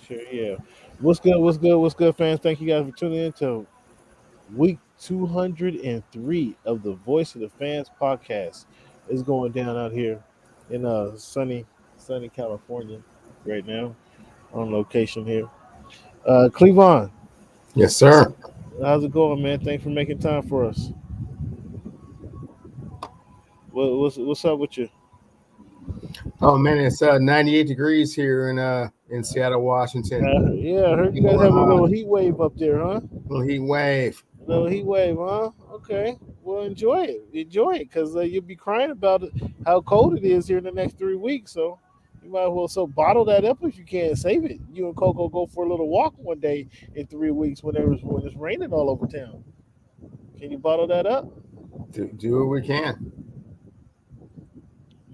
Sure, yeah. What's good? What's good? What's good, fans? Thank you guys for tuning in to week 203 of the Voice of the Fans podcast. It's going down out here in sunny California right now on location here. Cleavon, Yes, sir. how's it going, man? Thanks for making time for us. What's up with you? Oh man, it's 98 degrees here in Seattle, Washington. Yeah, I heard you You know, guys have a little heat wave up there, huh? little heat wave. A little heat wave, huh? Okay. Well, enjoy it. Enjoy it, because you'll be crying about it, how cold it is here in the next 3 weeks. So you might as well bottle that up if you can. Save it. You and Coco go for a little walk one day in 3 weeks when it's raining all over town. Can you bottle that up? Do what we can.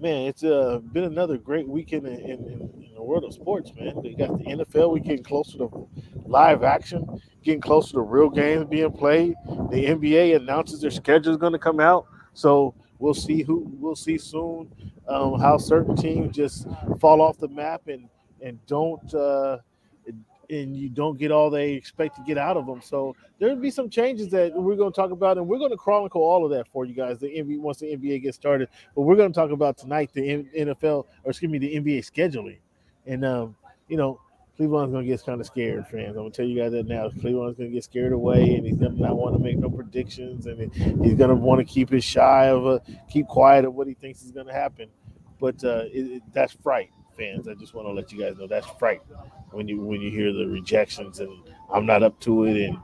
Man, it's been another great weekend in the world of sports, man. We got the NFL. We getting closer to live action, getting closer to real games being played. The NBA announces their schedule is going to come out, so we'll see soon how certain teams just fall off the map and don't and you don't get all they expect to get out of them. So there'll be some changes that we're going to talk about, and we're going to chronicle all of that for you guys. The NBA once the NBA gets started, but we're going to talk about tonight the NFL, or excuse me, the NBA scheduling, and you know. Cleveland's gonna get kind of scared, fans. I'm gonna tell you guys that now. Cleveland's gonna get scared away, and he's gonna not want to make no predictions, and he's gonna want to keep it shy of keep quiet of what he thinks is gonna happen. But that's fright, fans. I just want to let you guys know that's fright when you hear the rejections and I'm not up to it, and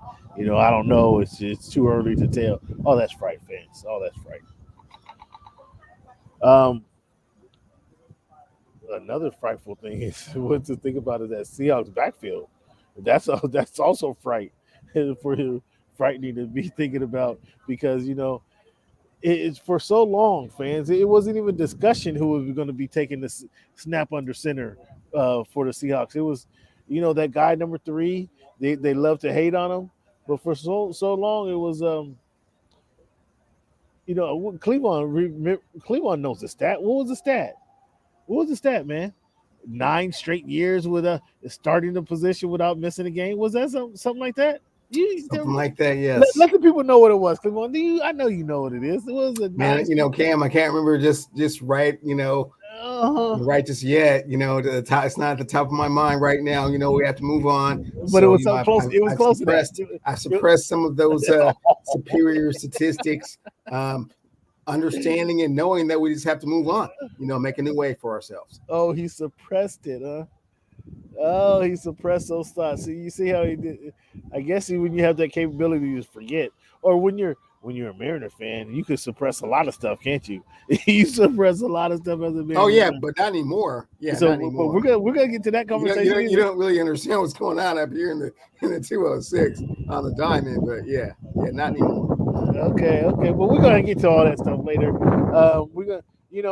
I don't know. It's too early to tell. Oh, that's fright, fans. Oh, that's fright. Um, Another frightful thing is what to think about is that Seahawks backfield. That's also fright for you, frightening to be thinking about because it's for so long, fans. It wasn't even discussion who was going to be taking the snap under center for the Seahawks. It was, that guy number 3. They love to hate on him, but for so long it was Cleveland knows the stat. What was the stat? What was the stat, man? 9 straight years with starting the position without missing a game. Was that something like that? Something like that. Let Yes, the people know what it was. Cleveland, I know you know what it is. It was a man. nine. Cam, I can't remember just right. Uh-huh. Right just yet. To the top, it's not at the top of my mind right now. We have to move on. But it So was so close. It was I've close to that. suppressed some of those superior statistics. Understanding and knowing that we just have to move on, make a new way for ourselves. Oh, he suppressed it, huh? Oh, he suppressed those thoughts. So you see how he did. I guess when you have that capability, you just forget. Or when you're a Mariner fan, you can suppress a lot of stuff, can't you? You suppress a lot of stuff as a Oh Mariner yeah, fan. but not anymore. Yeah, So, not but we're anymore. gonna get to that conversation. You don't really understand what's going on up here in the 206 on the diamond, but yeah, not anymore. Okay. Well, we're gonna get to all that stuff later. We're gonna,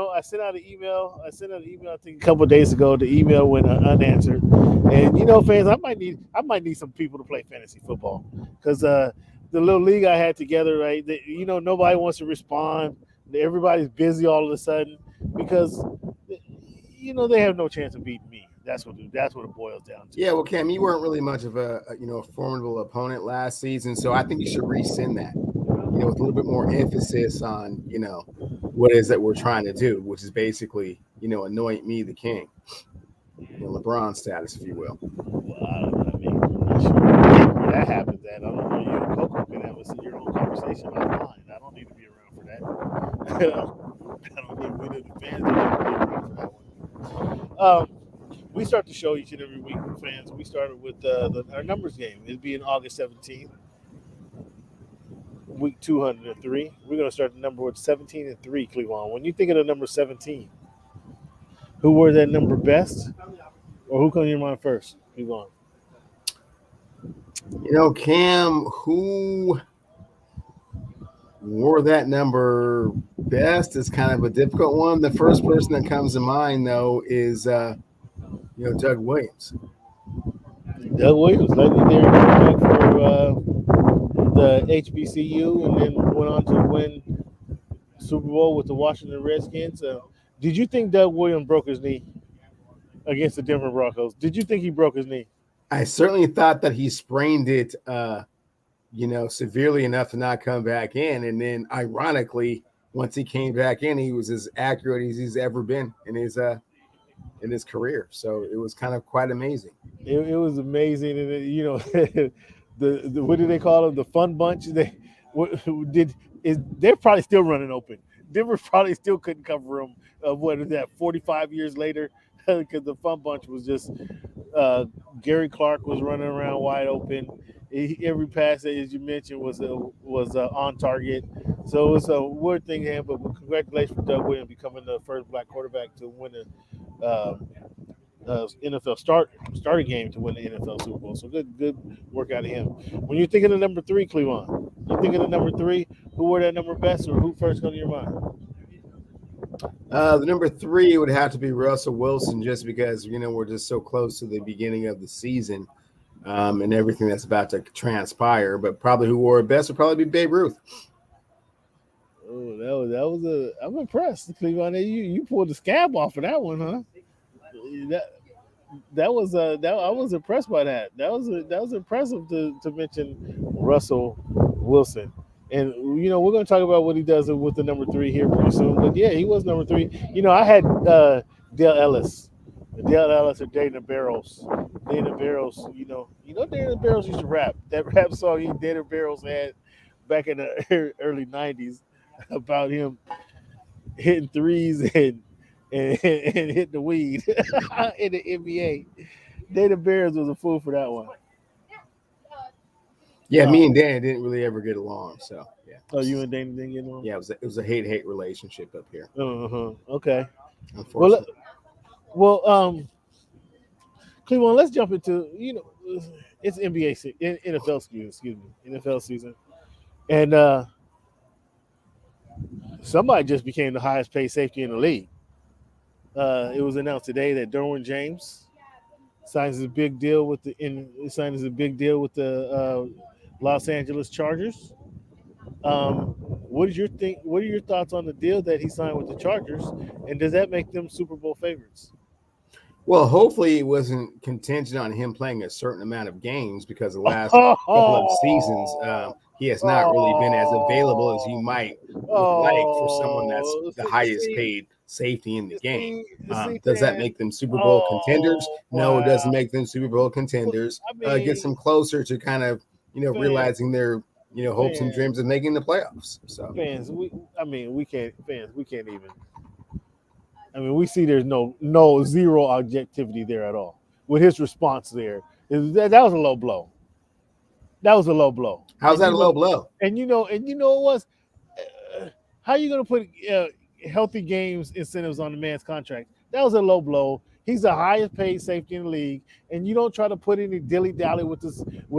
I sent out an email. I think a couple of days ago. The email went unanswered, and fans, I might need some people to play fantasy football because the little league I had together, right? Nobody wants to respond. Everybody's busy all of a sudden because they have no chance of beating me. That's what it boils down to. Yeah, well, Cam, you weren't really much of a formidable opponent last season, so I think you should rescind that. With a little bit more emphasis on what it is that we're trying to do, which is basically anoint me the king, LeBron status, if you will. Well, I'm not sure where that happens at. I don't know. You and Coco can have your own conversation offline. I don't need to be around for that. I don't need we the fans don't need to be around for that one. We start the show each and every week with fans. We started with our numbers game. It'll be in August 17th, week 203. We're going to start the number with 17-3, Cleveland. When you think of the number 17, who wore that number best? Or who comes to your mind first? Cleveland. Cam, who wore that number best is kind of a difficult one. The first person that comes to mind, though, is Doug Williams. Doug Williams, legendary quarterback for the HBCU, and then went on to win Super Bowl with the Washington Redskins. Did you think Doug Williams broke his knee? against the Denver Broncos. Did you think he broke his knee? I certainly thought that he sprained it, severely enough to not come back in. And then, ironically, once he came back in, he was as accurate as he's ever been in his career. So it was kind of quite amazing. It was amazing, and the what do they call them? The fun bunch. What, did is they're probably still running open. Denver probably still couldn't cover them. What is that? 45 years later, because the fun bunch was just Gary Clark was running around wide open. Every pass, as you mentioned, was on target. So it's a weird thing, but congratulations for Doug Williams becoming the first black quarterback to win NFL starting game to win the NFL Super Bowl. So good work out of him. When you're thinking of number 3, Cleveland, you thinking of number 3, who wore that number best, or who first comes to your mind? The number 3 would have to be Russell Wilson, just because we're just so close to the beginning of the season, and everything that's about to transpire. But probably who wore it best would probably be Babe Ruth. Oh, I'm impressed, Cleveland. You pulled the scab off of that one, huh? That was I was impressed by that. That was impressive to mention Russell Wilson. And we're going to talk about what he does with the number 3 here pretty soon. But yeah, he was number 3. I had Dale Ellis. Dale Ellis or Dana Barrows. Dana Barrows, Dana Barrows used to rap. That rap song Dana Barrows had back in the early 90s about him hitting threes and hit the weed in the NBA. Dana Barrows was a fool for that one. Yeah, me and Dan didn't really ever get along. So yeah. Oh, you and Dana didn't get along? Yeah, it was a hate relationship up here. Okay. Unfortunately. Well, Cleveland. Let's jump into it's NFL season, and somebody just became the highest paid safety in the league. It was announced today that Derwin James signs a big deal with the Los Angeles Chargers. What are your thoughts on the deal that he signed with the Chargers, and does that make them Super Bowl favorites? Well, hopefully it wasn't contingent on him playing a certain amount of games, because the last couple of seasons he has not really been as available as you might like for someone that's the highest paid safety in the game. Does that make them Super Bowl contenders? No, it doesn't make them Super Bowl contenders. Gets them closer to kind of realizing their hopes and dreams of making the playoffs. So fans, we can't even. We see there's no zero objectivity there at all with his response there. That was a low blow. That was a low blow. How's that a low blow? And it was how are you going to put healthy games incentives on the man's contract? That was a low blow. He's the highest paid safety in the league, and you don't try to put any dilly-dally with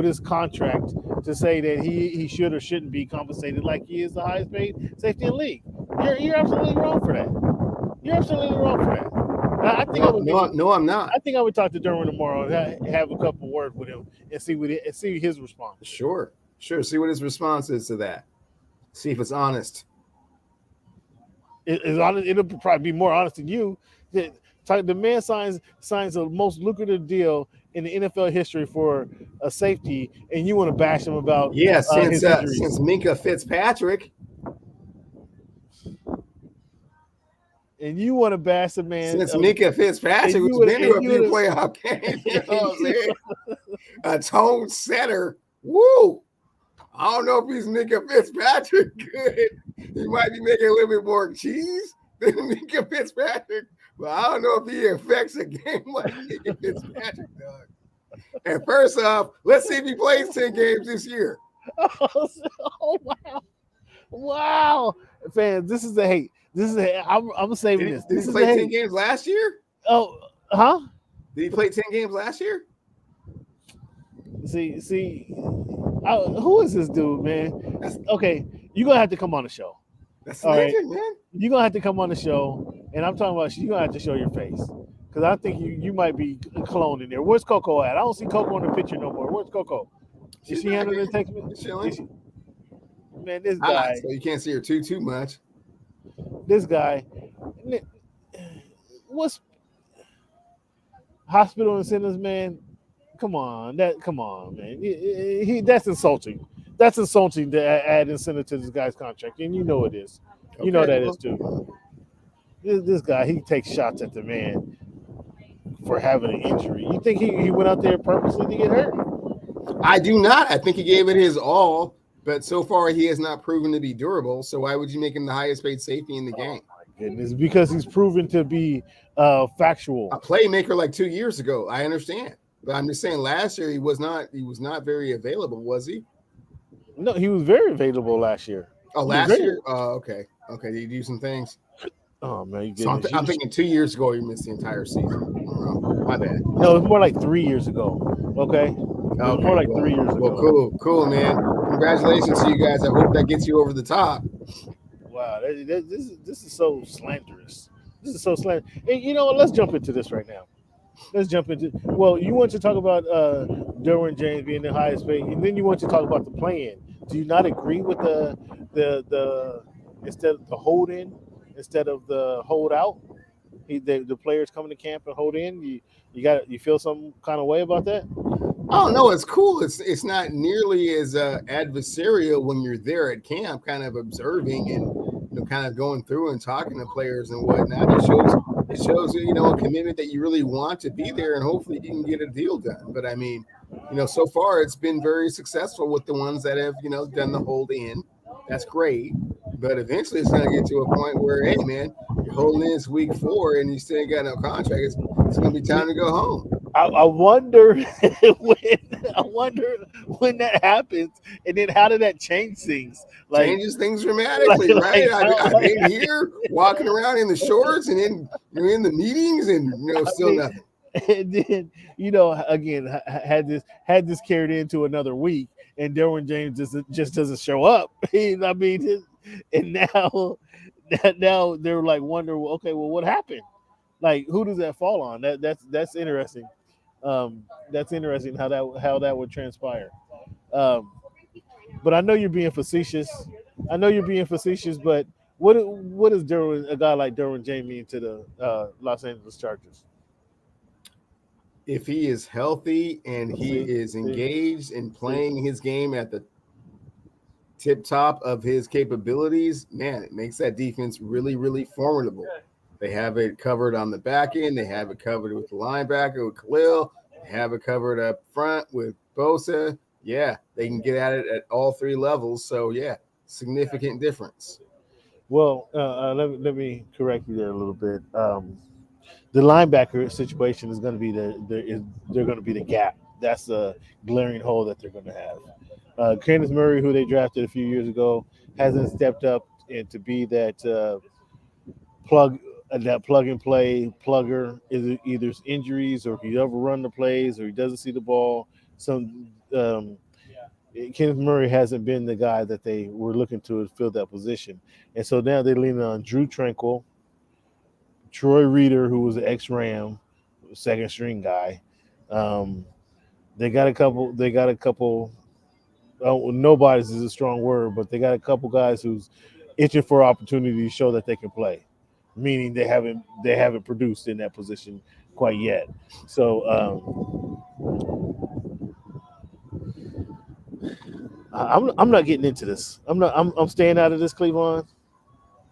his contract to say that he should or shouldn't be compensated like he is the highest paid safety in the league. You're absolutely wrong for that. You're absolutely wrong for that. I think I'm not. I think I would talk to Derwin tomorrow and have a couple words with him and see his response. Sure. See what his response is to that. See if it's honest. It's honest. It'll probably be more honest than you. The man signs the most lucrative deal in the NFL history for a safety, and you want to bash him about since Minka Fitzpatrick. And you want to bash the man since Minka Fitzpatrick, who's been to a few playoff games. You know what I'm saying? A tone setter. Woo! I don't know if he's Minka Fitzpatrick good. He might be making a little bit more cheese than Minka Fitzpatrick, but I don't know if he affects a game like Minka Fitzpatrick does. And first off, let's see if he plays 10 games this year. Oh wow. Wow. Fans, this is a hate. I'm saving this. Did he play 10 games last year? Oh, huh? Did he play 10 games last year? See, who is this dude, man? Okay, you're going to have to come on the show. That's legend, man. You're going to have to come on the show, and I'm talking about you're going to have to show your face. Because I think you might be cloning there. Where's Coco at? I don't see Coco in the picture no more. Where's Coco? Is she handling the text? Man, this guy. So you can't see her too much. This guy, hospital incentives, man. Come on, man. That's insulting. That's insulting to add incentive to this guy's contract, and you know it is. You know Okay, that is well, too. This guy, he takes shots at the man for having an injury. You think he went out there purposely to get hurt? I do not. I think he gave it his all, but so far he has not proven to be durable. So why would you make him the highest paid safety in the game? Goodness, because he's proven to be factual. A playmaker like 2 years ago, I understand, but I'm just saying last year he was not very available, was he? No, he was very available last year. Oh, last year? Okay. Did he do some things? Oh man, So I'm thinking 2 years ago he missed the entire season. My bad. No, it's more like 3 years ago. Okay. Okay, more like 3 years ago. Well, cool, man. Congratulations to you guys. I hope that gets you over the top. Wow, this is so slanderous. This is so slanderous. And you know what? Let's jump into this right now. Let's jump into. Well, you want to talk about Derwin James being the highest paid, and then you want to talk about the play-in. Do you not agree with the instead of the hold in instead of the hold out? The players coming to camp and hold in. You feel some kind of way about that? Oh no, it's cool. It's not nearly as adversarial when you're there at camp, kind of observing and kind of going through and talking to players and whatnot. It shows a commitment that you really want to be there, and hopefully you can get a deal done. But I mean, so far it's been very successful with the ones that have done the hold in. That's great, but eventually it's going to get to a point where, hey man, you're holding in, it's week 4 and you still ain't got no contract. It's going to be time to go home. I wonder when that happens, and then how did that change things? Changes things dramatically, right? I've been here walking around in the shorts, and then you're in the meetings, and still nothing. And then again, had this carried into another week, and Derwin James just doesn't show up. I mean, and now they're like wondering, okay, well, what happened? Like, who does that fall on? That's interesting. That's interesting how that would transpire. But I know you're being facetious. But what does a guy like Derwin James mean to the Los Angeles Chargers? If he is healthy and he is engaged in playing his game at the tip top of his capabilities, man, it makes that defense really, really formidable. They have it covered on the back end. They have it covered with the linebacker, with Khalil. They have it covered up front with Bosa. Yeah, they can get at it at all 3 levels. So, yeah, significant difference. Well, let me correct you there a little bit. The linebacker situation is going to be they're going to be the gap. That's the glaring hole that they're going to have. Kenneth Murray, who they drafted a few years ago, hasn't stepped up and to be that plug and play plugger. Is either injuries or he overrun the plays or he doesn't see the ball. Kenneth Murray hasn't been the guy that they were looking to fill that position, and so now they're leaning on Drew Tranquil, Troy Reader, who was an ex-Ram, second string guy. They got a couple. Oh, nobody's is a strong word, but they got a couple guys who's itching for opportunity to show that they can play. Meaning they haven't produced in that position quite yet. So I'm not getting into this. I'm staying out of this, Cleveland.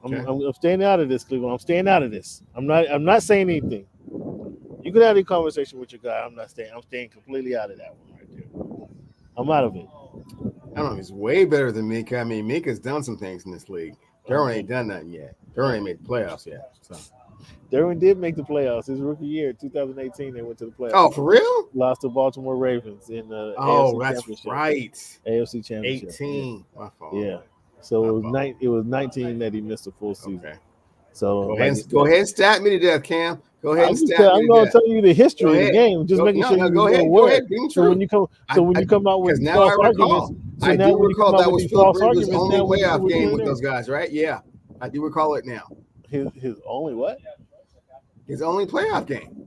I'm staying out of this, Cleveland. I'm staying out of this. I'm not saying anything. You can have a conversation with your guy. I'm not staying. I'm staying completely out of that one right there. I'm out of it. I don't know. He's way better than Mika. I mean, Mika's done some things in this league. Derwin ain't done nothing yet. Derwin ain't made the playoffs yet. So. Derwin did make the playoffs. His rookie year, 2018, they went to the playoffs. Oh, for real? Lost to Baltimore Ravens in the AFC that's right. AFC Championship. 18. Yeah. My fault. Yeah. So it was 19 that he missed a full season. Okay. So go ahead and stat me to death, Cam. Go ahead and stat me to death. I'm going to tell you the history of the game. Just making sure you go ahead. Go ahead. So when you come out with now I recall. I do recall that was Philip Rivers' only playoff game with those guys, right? Yeah, I do recall it now. His only what? His only playoff game.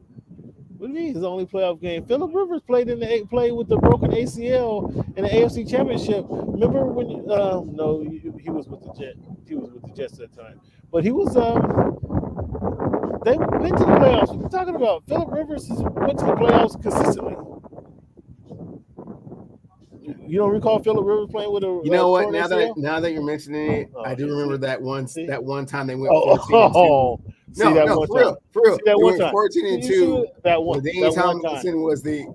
What do you mean his only playoff game? Philip Rivers played with the broken ACL in the AFC Championship. Remember when? No, he was with the Jets. He was with the Jets at that time. But he was They've been to the playoffs. What are you talking about? Phillip Rivers went to the playoffs consistently. You don't recall Phillip Rivers playing with You know a what? torn ACL? Now that you're mentioning it, Oh, I do you remember see? See? that one time they went Oh, 14-2. see that No, one time. for real. See that They one went time. 14 See, and you see 2. that When Danny one time. Tomlinson was the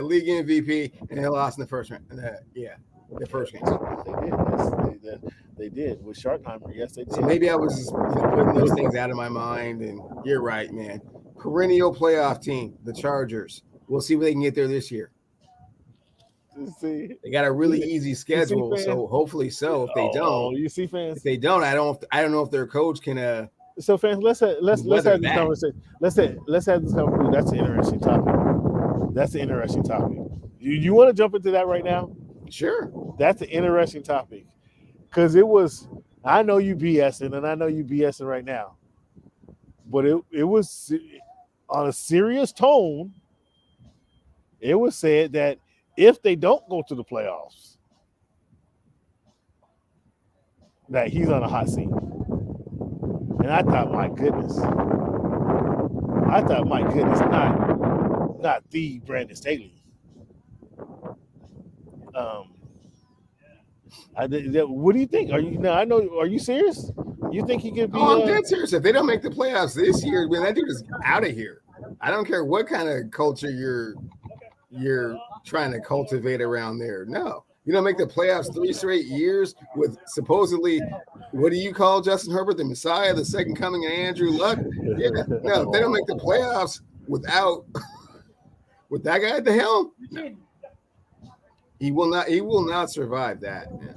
league MVP, and they lost in the first round. The first game. They did. Yes, they did with Sharkheimer. Yes, they did. So maybe I was just putting those things out of my mind. And you're right, man. Perennial playoff team, the Chargers. We'll see if they can get there this year. See, they got a really easy schedule, so hopefully so. If they don't, you see, fans. If they don't, I don't know if their coach can. So, fans, let's have this conversation. Let's have this conversation. That's an interesting topic. You want to jump into that right now? Sure. That's an interesting topic because it was. I know you BSing, and I know you BSing right now, but it was on a serious tone. It was said that if they don't go to the playoffs, that he's on a hot seat. And I thought, my goodness, not the Brandon Staley. What do you think? Are you serious? You think he could be? I'm dead serious. If they don't make the playoffs this year, man, that dude is out of here. I don't care what kind of culture you're trying to cultivate around there. No, you don't make the playoffs 3 straight years with supposedly, what do you call Justin Herbert, the Messiah, the second coming of Andrew Luck? Yeah, no, if they don't make the playoffs with that guy at the helm, no. He will not survive that, man.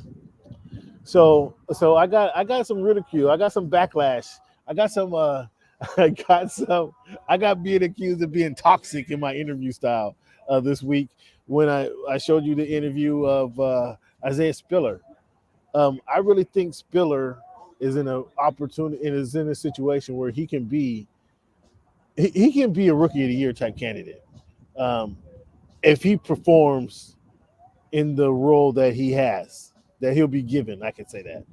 So I got some ridicule. I got some backlash. I got being accused of being toxic in my interview style this week when I showed you the interview of Isaiah Spiller. I really think Spiller is in an opportunity and is in a situation where he can be a rookie of the year type candidate if he performs in the role that he'll be given. I can say that.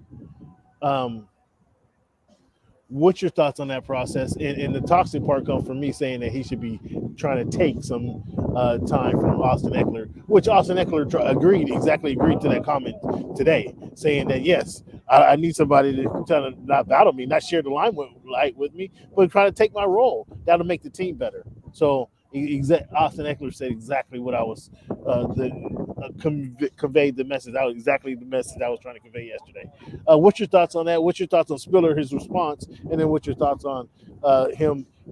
What's your thoughts on that process? And the toxic part comes from me saying that he should be trying to take some time from Austin Eckler, which Austin Eckler agreed to that comment today, saying that, yes, I need somebody to kind of not battle me, not share the limelight with me, but try to take my role. That'll make the team better. So Austin Eckler said exactly what I was conveyed the message. That was exactly the message I was trying to convey yesterday. What's your thoughts on that? What's your thoughts on Spiller, his response, and then what's your thoughts on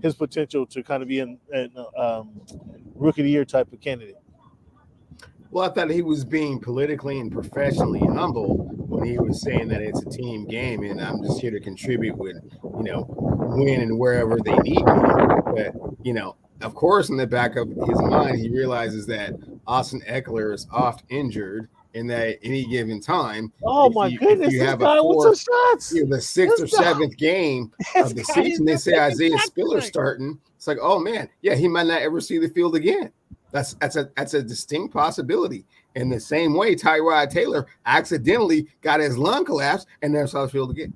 his potential to kind of be an rookie of the year type of candidate? Well, I thought he was being politically and professionally humble when he was saying that it's a team game and I'm just here to contribute with, win and wherever they need me. But, of course, in the back of his mind, he realizes that Austin Eckler is oft injured and that at any given time, goodness, you have the 6th or 7th game of the season, they say Isaiah Spiller starting. It's like, oh man, yeah, he might not ever see the field again. That's a distinct possibility. In the same way, Tyrod Taylor accidentally got his lung collapsed and never saw the field again.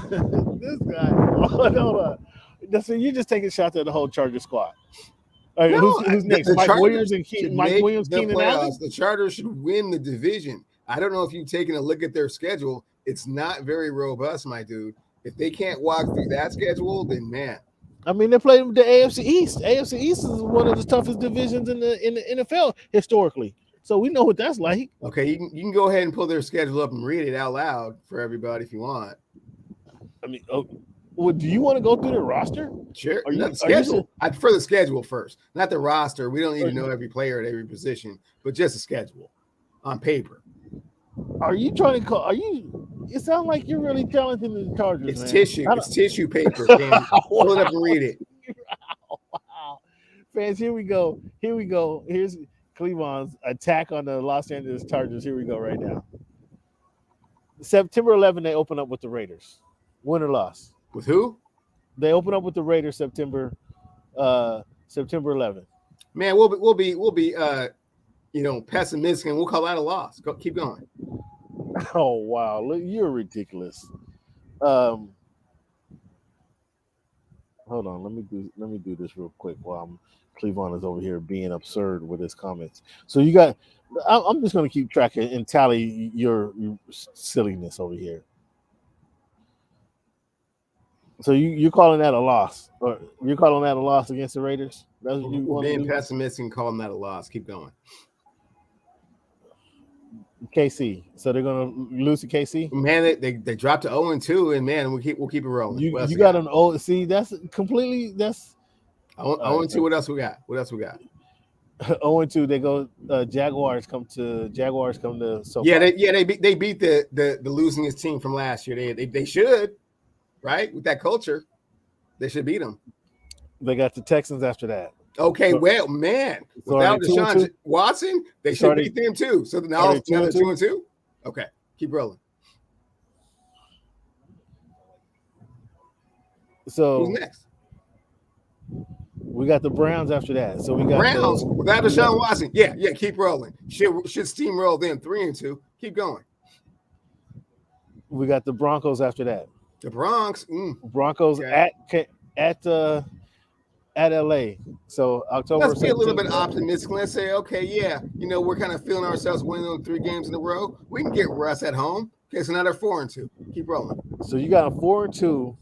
This guy, hold on. So you just taking shots at the whole Charger squad. All right, no, who's next? Mike Williams, Keenan Allen? The Chargers should win the division. I don't know if you've taken a look at their schedule. It's not very robust, my dude. If they can't walk through that schedule, then man. I mean, they played the AFC East. AFC East is one of the toughest divisions in the NFL historically. So we know what that's like. Okay, you can go ahead and pull their schedule up and read it out loud for everybody if you want. I mean, well, do you want to go through the roster? Sure. The schedule. I prefer the schedule first, not the roster. We don't need to know every player at every position, but just a schedule on paper. Are you trying to call? Are you? It sounds like you're really talented in the Chargers. It's tissue. It's tissue paper. Pull it up and read it. Wow. Fans, here we go. Here's Cleveland's attack on the Los Angeles Chargers. Here we go right now. September 11th, they open up with the Raiders. Win or loss? With who? They open up with the Raiders September 11th. Man, we'll be pessimistic and we'll call that a loss. Keep going. Oh wow, look, you're ridiculous. hold on. Let me do this real quick while Cleavon is over here being absurd with his comments. So you got. I'm just going to keep track and tally your silliness over here. So you're calling that a loss, or you're calling that a loss against the Raiders? That's what you We're want to being do. pessimistic and calling that a loss. Keep going. KC. So they're going to lose to KC. Man, they dropped to 0-2, and man, we'll keep it rolling. You got an old. See, that's completely. That's 0-2. What else we got? 0-2. They go. Jaguars come to SoFi. Yeah, they beat the losingest team from last year. They should, right, with that culture, they should beat them. They got the Texans after that. Okay, well, man, without Deshaun Watson, they should beat them too. So now they're 2-2. Okay, keep rolling. So who's next? We got the Browns after that. So we got Browns without Deshaun Watson. Yeah, keep rolling. Should steamroll them 3-2. Keep going. We got the Broncos after that. The Bronx. Broncos at LA. So October. Let's be a little bit optimistic. Let's say, okay, yeah, we're kind of feeling ourselves winning on 3 games in a row. We can get Russ at home. Okay, so now they're 4-2. Keep rolling. So you got a 4-2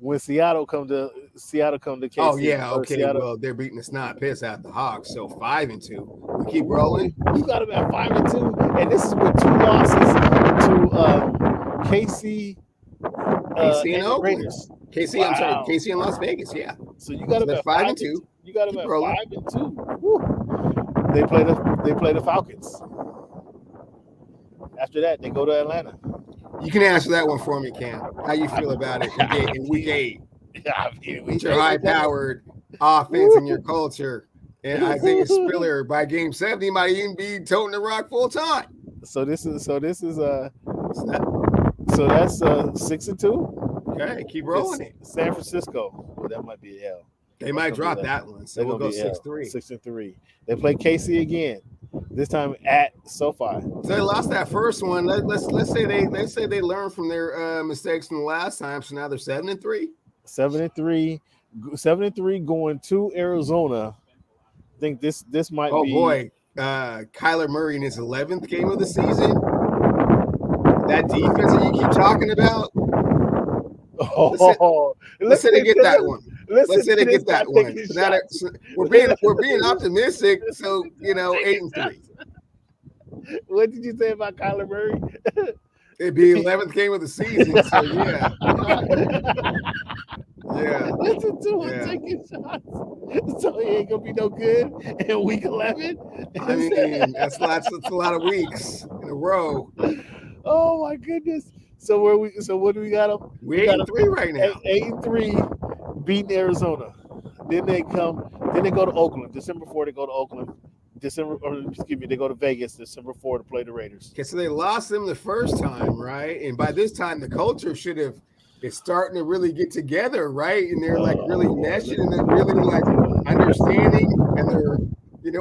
when Seattle come to KC. Oh yeah, okay. Well, they're beating the snot piss out the Hawks. So 5-2. We keep rolling. You got them at 5-2, and this is with 2 losses to KC. KC and Oakland. Raiders. KC, wow. I'm sorry, KC in Las Vegas. Yeah. So you got them at 5-2. You got them at 5-2. Woo. They play the Falcons. After that, they go to Atlanta. You can answer that one for me, Cam. How you feel about it in week 8? With your high-powered offense and your culture, and Isaiah Spiller by game 7, he might even be toting the rock full time. So that's 6-2. Okay, keep rolling it. San Francisco. Well, that might be an L. They might drop that one. So we'll go 6-3. 6-3. They play KC again. This time at SoFi. So they lost that first one. Let's say they learned from their mistakes from the last time. So now they're 7-3. 7-3 going to Arizona. I think this might be. Oh boy, Kyler Murray in his 11th game of the season. That defense that you keep talking about. Let's say they get that one. Let's say they get that one. Now we're being optimistic. So 8-3. What did you say about Kyler Murray? It'd be 11th game of the season. So yeah. Listen to him taking shots. So he ain't gonna be no good in week 11. I mean, that's a lot of weeks in a row. Oh my goodness. So what do we got them? We're 8-3 right now. 8-3 beating Arizona. Then they go to Oakland. December 4th, they go to Oakland. They go to Vegas December 4th to play the Raiders. Okay, so they lost them the first time, right? And by this time, the culture is starting to really get together, right? And they're like really meshing and they're really like understanding and they're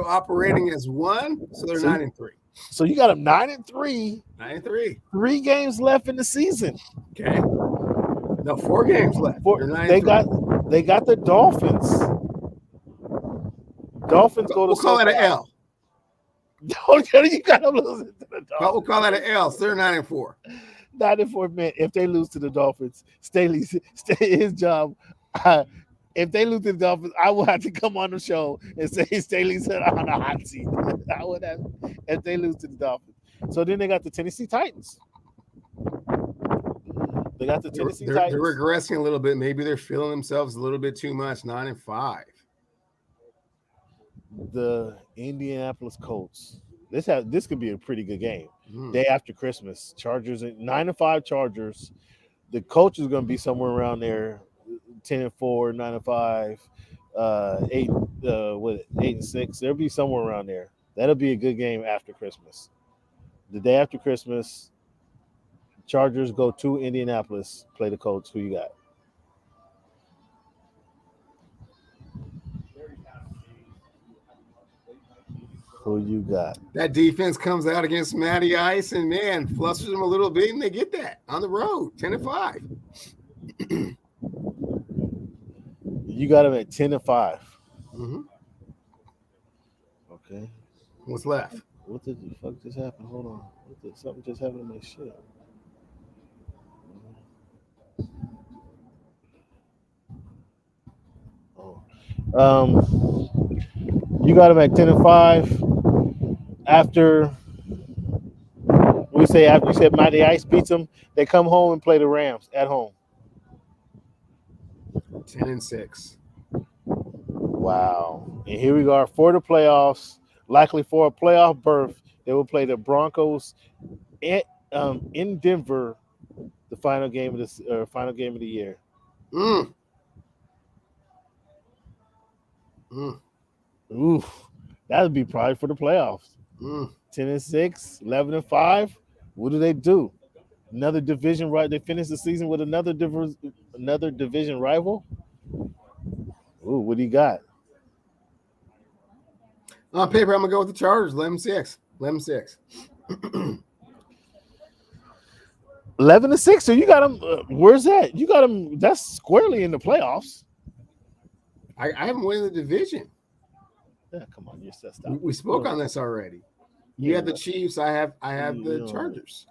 operating as one. So they're 9-3. So you got them 9-3. 9-3. 3 games left in the season. Okay. No, 4 games left. They got the Dolphins. Dolphins go to. We'll call that an L. You got them losing to the Dolphins. We'll call that an L. So they're 9-4. 9-4, man. If they lose to the Dolphins, his job. If they lose to the Dolphins, I will have to come on the show and say Staley's on the hot seat. I would have if they lose to the Dolphins. So then they got the Tennessee Titans. They're Titans. They're regressing a little bit. Maybe they're feeling themselves a little bit too much. 9-5. The Indianapolis Colts. This could be a pretty good game. Day after Christmas. Chargers 9-5 Chargers. The Colts is going to be somewhere around there. 10-4, 9-5, 8-6. They'll be somewhere around there. That'll be a good game after Christmas. The day after Christmas, Chargers go to Indianapolis, play the Colts. Who you got? Who you got? That defense comes out against Matty Ice and man, flushers them a little bit, and they get that on the road. 10-5. You got them at 10-5. Mm-hmm. Okay. What's left? What the fuck just happened? Hold on. Something just happened to my shit. Oh. You got them at 10-5. After after you said Mighty Ice beats them, they come home and play the Rams at home. 10-6. Wow. And here we are for the playoffs, likely for a playoff berth. They will play the Broncos in Denver, the final game of the year. Mm. Mm. Oof. That would be probably for the playoffs. Mm. 10-6, 11-5. What do they do? Another division right? They finish the season with another division rival. Ooh, what do you got? On paper, I'm gonna go with the Chargers. 11-6. 11-6. 11-6. So you got them. Where's that? You got them. That's squarely in the playoffs. I haven't won the division. Yeah, come on, stop. We spoke on this already. You have the Chiefs. I have the Chargers.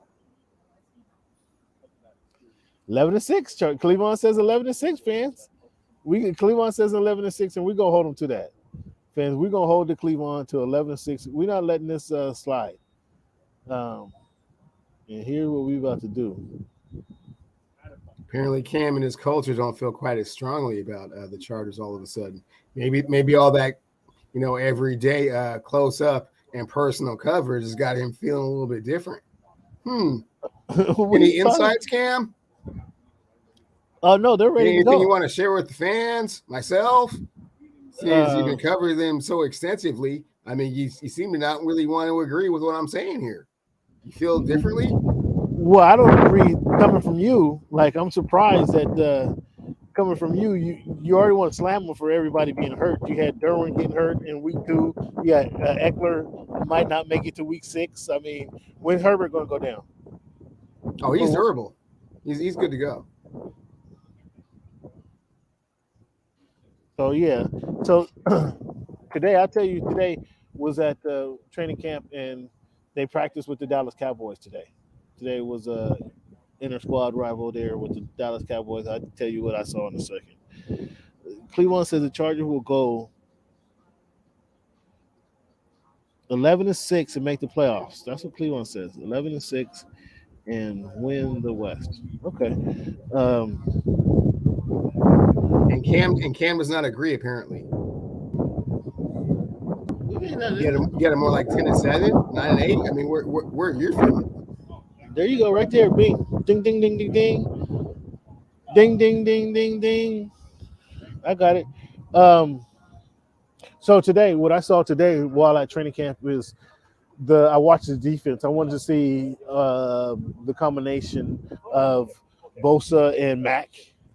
11-6. Cleveland says 11-6. Fans, Cleveland says 11-6, and we're gonna hold them to that. Fans, we're gonna hold the Cleveland to 11-6. We're not letting this slide. And here's what we're about to do. Apparently, Cam and his culture don't feel quite as strongly about the Chargers all of a sudden. Maybe all that, every day close up and personal coverage has got him feeling a little bit different. Any insights, Cam? Oh no, they're ready to go. Anything you want to share with the fans? Myself, since you've been covering them so extensively, I mean, you seem to not really want to agree with what I'm saying here. You feel differently? Well, I don't agree coming from you. Like, I'm surprised that coming from you, you already want to slam them for everybody being hurt. You had Derwin getting hurt in week 2. You got Eckler might not make it to week 6. I mean, when's Herbert going to go down? Oh, he's durable. He's good to go. So, yeah. So, today was at training camp, and they practiced with the Dallas Cowboys today. Today was a inter-squad rival there with the Dallas Cowboys. I'll tell you what I saw in a second. Cleveland says the Chargers will go 11-6 and make the playoffs. That's what Cleveland says. 11-6 and win the West. Okay. And Cam does not agree, apparently. You got him more like 10-7, 9-8. I mean, where are you feeling? There you go, right there. Bing. Ding, ding, ding, ding, ding. Ding, ding, ding, ding, ding. I got it. So today, what I saw today while at training camp is I watched the defense. I wanted to see the combination of Bosa and Mack.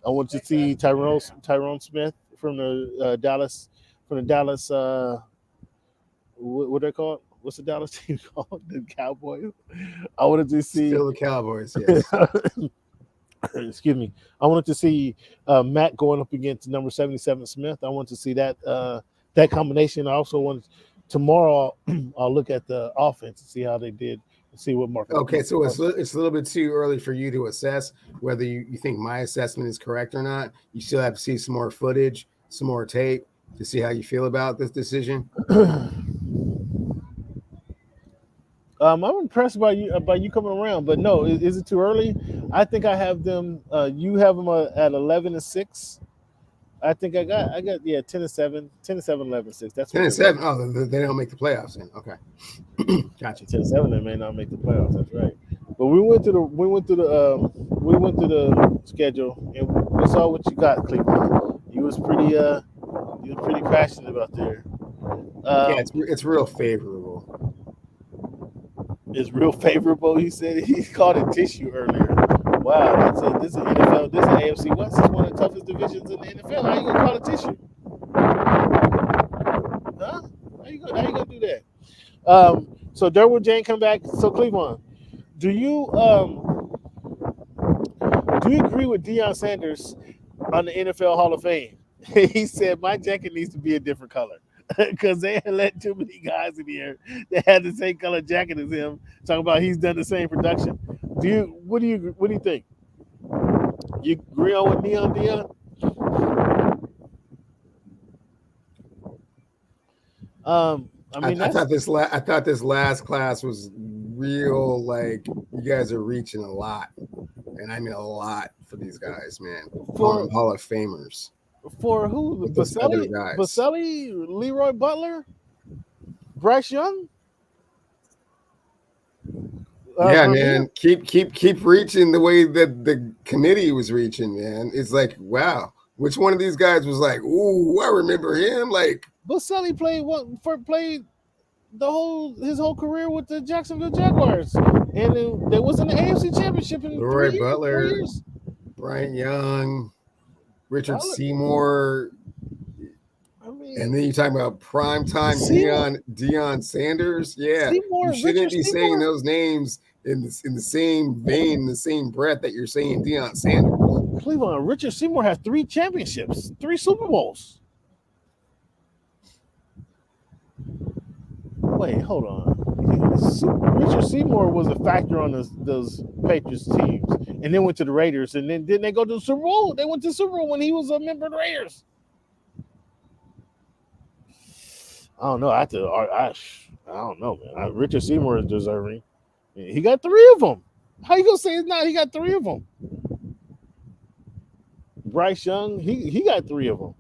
I wanted to see Tyrone Smith from the Dallas. What they call it? What's the Dallas team called? The Cowboys. I wanted to see still the Cowboys. Yes. Excuse me. I wanted to see Matt going up against number 77 Smith. I want to see that combination. I also want tomorrow. I'll look at the offense and see how they did. And see what market. Okay, so it's a little bit too early for you to assess whether you think my assessment is correct or not. You still have to see some more footage, some more tape to see how you feel about this decision. I'm impressed by you coming around, but no, is it too early? I think I have them. You have them at 11-6. I think I got 10-7, 10-7, 11-6. That's 10-7. Oh, they don't make the playoffs then. Okay, gotcha. 10-7. They may not make the playoffs. That's right. But we went to the schedule and we saw what you got, Cleveland. You was pretty passionate about there. Yeah, it's real favorable. Is real favorable. He said he called it tissue earlier. Wow, this is NFL. This is AFC West. It's one of the toughest divisions in the NFL. How you gonna call it tissue? Huh? How you gonna do that? So Derwin James come back. So Cleveland, do you agree with Deion Sanders on the NFL Hall of Fame? He said my jacket needs to be a different color because they had let too many guys in here that had the same color jacket as him. Talking about he's done the same production. What do you think? You agree on with Neon Dion? I mean I that's thought I thought this last class was real. Like you guys are reaching a lot, and I mean a lot for these guys, man. Calling for them Hall of Famers who? with those other Baselli, guys. Baselli, Leroy Butler, Bryce Young, Yeah, Vermeer. man. Keep reaching the way that the committee was reaching, man. It's like, wow. Which one of these guys was like, ooh, I remember him? Like, Baselli played his whole career with the Jacksonville Jaguars, and they was in the AFC Championship in Leroy 3 years, 4 Butler, years. Brian Young, Richard Butler, Seymour, I and mean then you talking about primetime Seymour, Deion Sanders. Yeah, you shouldn't Richard be saying Seymour, those names in the same vein, in the same breath that you're saying Deion Sanders. Cleveland. Richard Seymour has 3 championships, 3 Super Bowls. Wait, hold on. Richard Seymour was a factor on those Patriots teams, and then went to the Raiders, and then didn't they go to the Super Bowl? They went to the Super Bowl when he was a member of the Raiders. I don't know. I don't know, man. Richard Seymour is deserving. He got 3 of them. How you gonna say it's not? He got 3 of them. Bryce Young, he got 3 of them.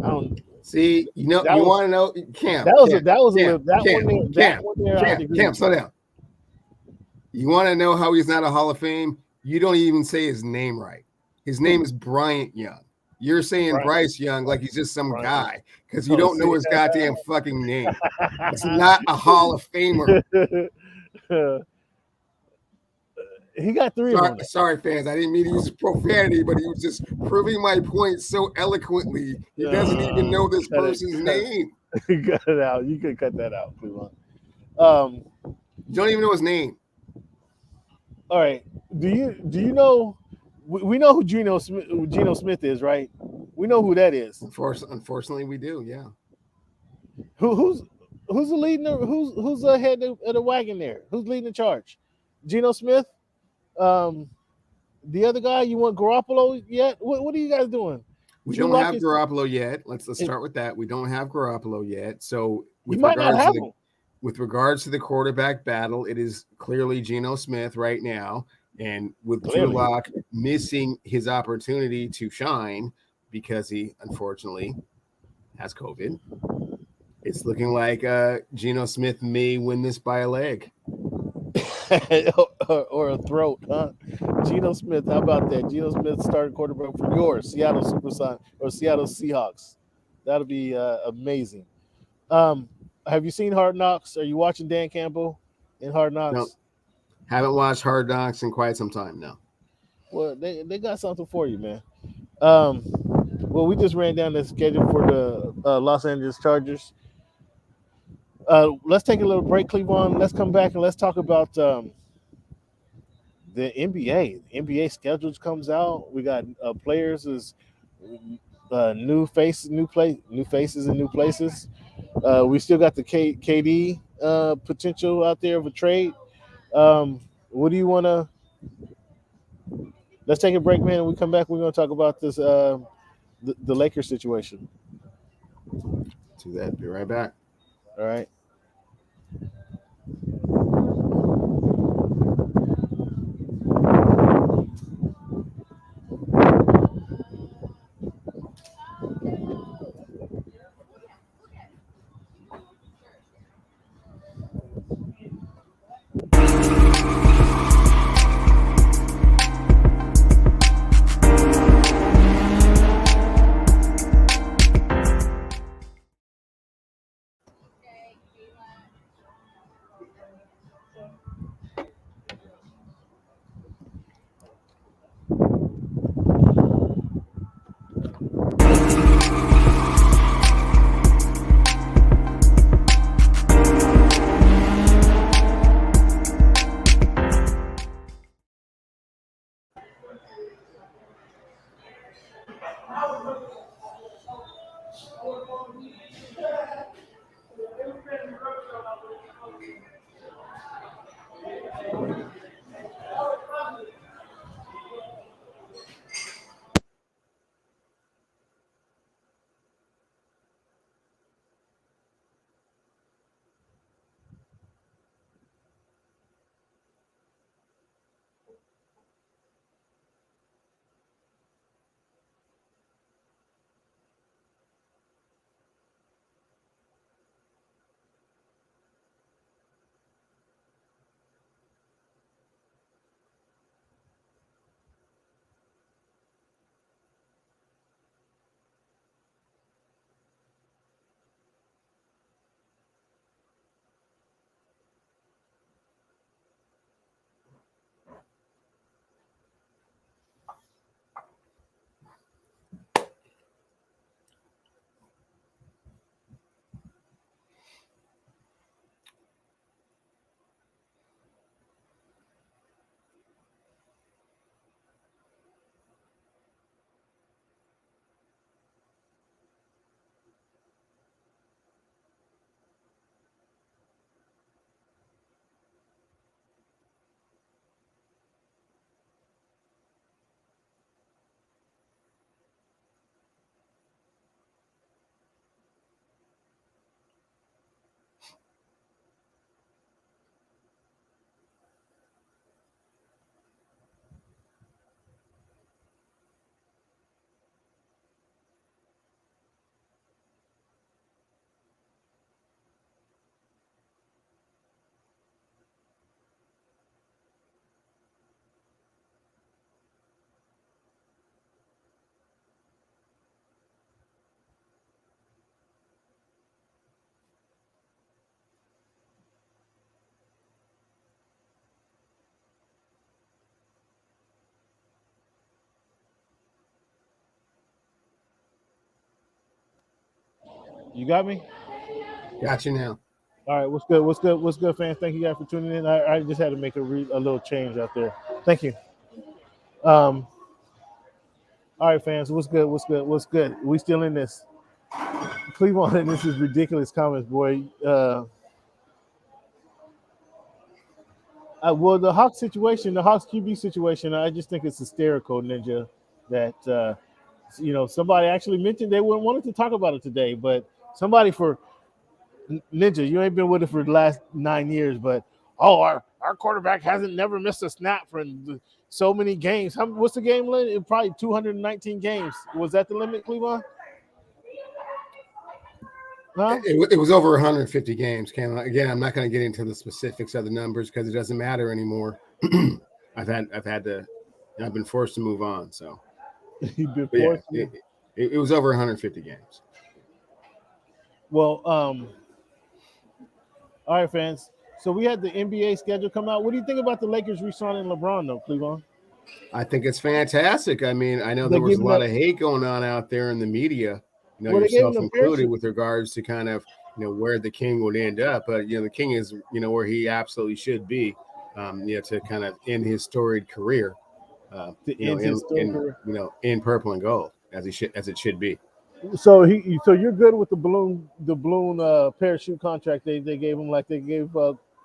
I don't. See, you know, That you was want to know, Cam, that was a that was a Cam, little that Cam, one there that Cam, one there. I'd agree Cam, with you. slow down. You want to know how he's not a Hall of Fame? You don't even say his name right. His name is Bryant Young. You're saying Right, Bryce Young like he's just some right. guy because you Oh, don't know see, his goddamn fucking name. It's not a Hall of Famer. he got 3 of them. Sorry, fans. I didn't mean to use profanity, but he was just proving my point so eloquently. He doesn't even know this person's name. Cut it out. You could cut that out, Cleveland. Um, You don't even know his name. all right. Do you know? We know who Geno Smith is, right? We know who that is. Unfortunately, we do. Yeah. Who's who's the head of the wagon there? Who's leading the charge? Geno Smith. Um, the other guy. You want Garoppolo yet? What are you guys doing? We Drew don't Lock have is Garoppolo yet. Let's start with that. We don't have Garoppolo yet. So you might not have him. with regards to the quarterback battle, it is clearly Geno Smith right now. And with Drew Clearly. Lock missing his opportunity to shine because he unfortunately has COVID, it's looking like Geno Smith may win this by a leg. or a throat, huh? Geno Smith, how about that? Geno Smith starting quarterback for your Seattle Supersonics or Seattle Seahawks. That'll be amazing. Have you seen Hard Knocks? Are you watching Dan Campbell in Hard Knocks? No, haven't watched Hard Knocks in quite some time now. Well, they got something for you, man. Well, we just ran down the schedule for the Los Angeles Chargers. Let's take a little break, Cleveland. Let's come back and let's talk about the NBA. The NBA schedules comes out. We got players as new faces and new places. We still got the KD potential out there of a trade. What do you want to? Let's take a break, man. When we come back, we're going to talk about this the Lakers situation. Do that. Be right back. All right. You got me? Got you now. All right, what's good? What's good? What's good, fans? Thank you guys for tuning in. I just had to make a little change out there. Thank you. Um, all right, fans, what's good? What's good? What's good? We still in this. Cleveland, and this is ridiculous comments, boy. Well, the Hawks situation, the Hawks QB situation, I just think it's hysterical, Ninja, that somebody actually mentioned they wouldn't wanted to talk about it today, but somebody for Ninja, you ain't been with it for the last 9 years, but our quarterback hasn't never missed a snap for so many games. What's the game limit? Probably 219 games. Was that the limit, Cleveland? Huh? It was over 150 games, Cam. Again, I'm not going to get into the specifics of the numbers because it doesn't matter anymore. I've been forced to move on. So you've been forced. Yeah, it was over 150 games. Well, all right, fans. So we had the NBA schedule come out. What do you think about the Lakers re-signing LeBron, though, Cleveland? I think it's fantastic. I mean, I know there was a lot of hate going on out there in the media. Yourself included, with regards to kind of where the king would end up, but the king is where he absolutely should be, to kind of end his storied career, in purple and gold as it should be. So you're good with the balloon parachute contract they gave him, like they gave